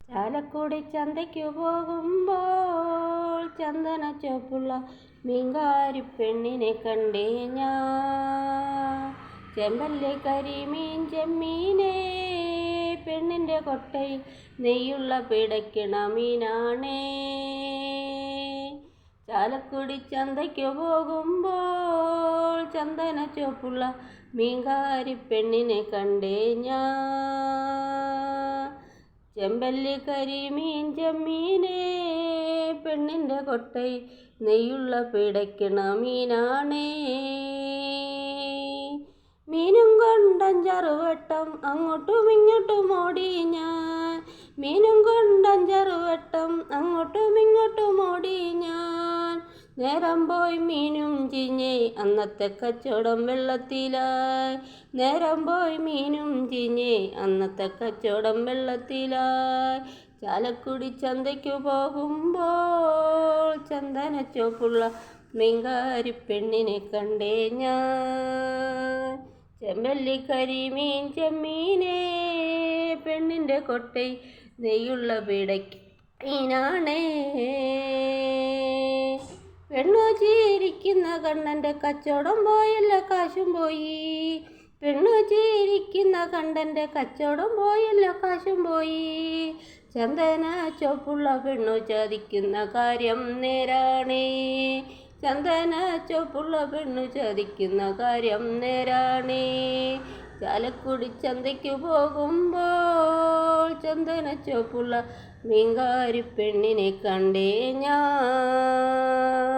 ചാലക്കുടി ചന്തയ്ക്കു പോകുമ്പോൾ ചന്ദന ചോപ്പുള്ള മീൻകാരി പെണ്ണിനെ കണ്ടേ ഞാൻ. ചെമ്പല്ലി കരിമീൻ ചെമ്മീനേ, പെണ്ണിൻ്റെ കൊട്ടയിൽ നെയ്യുള്ള പിടയ്ക്കണ മീനാണേ. ചാലക്കുടി ചന്തയ്ക്കു പോകുമ്പോൾ ചന്ദന ചോപ്പുള്ള മീൻകാരി പെണ്ണിനെ കണ്ടേ ഞാൻ. ചെമ്പല്ലി കരിമീൻ ചെമ്മീനേ, പെണ്ണിൻ്റെ കൊട്ടയിൽ നെയ്യുള്ള പിടയ്ക്കണ മീനാണേ. മീനും കൊണ്ടഞ്ചറുവട്ടം അങ്ങോട്ടും ഇങ്ങോട്ടും ഓടി ഞാൻ. മീനും കൊണ്ടഞ്ചറുവട്ടം അങ്ങോട്ടും ഇങ്ങോട്ടും ഓടി ഞാൻ. നേരം പോയി മീനും ചീഞ്ഞേ, അന്നത്തെ കച്ചവടം വെള്ളത്തിലായി. നേരം പോയി മീനും ചീഞ്ഞേ, അന്നത്തെ കച്ചവടം വെള്ളത്തിലായി. ചാലക്കുടി ചന്തയ്ക്കു പോകുമ്പോൾ ചന്ദന ചോപ്പുള്ള മീൻകാരി പെണ്ണിനെ കണ്ടേ ഞാൻ. ചെമ്പല്ലി കരിമീൻ ചെമ്മീനേ, പെണ്ണിൻ്റെ കൊട്ടയിൽ നെയ്യുള്ള പിടയ്ക്ക് മീനാണേ. പെണ്ണു ചിരിക്കുന്ന കണ്ണൻ്റെ കച്ചവടം പോയല്ല കാശും പോയി. പെണ്ണു ചിരിക്കുന്ന കണ്ണൻ്റെ കച്ചവടം പോയല്ല കാശും പോയി. ചന്ദന ചോപ്പുള്ള പെണ്ണു ചതിക്കുന്ന കാര്യം നേരാണേ. ചന്ദന ചോപ്പുള്ള പെണ്ണു ചതിക്കുന്ന കാര്യം നേരാണേ. ചാലക്കുടി ചന്തയ്ക്കു പോകുമ്പോൾ ചന്ദന ചോപ്പുള്ള മീൻകാരി പെണ്ണിനെ കണ്ടേ ഞാൻ.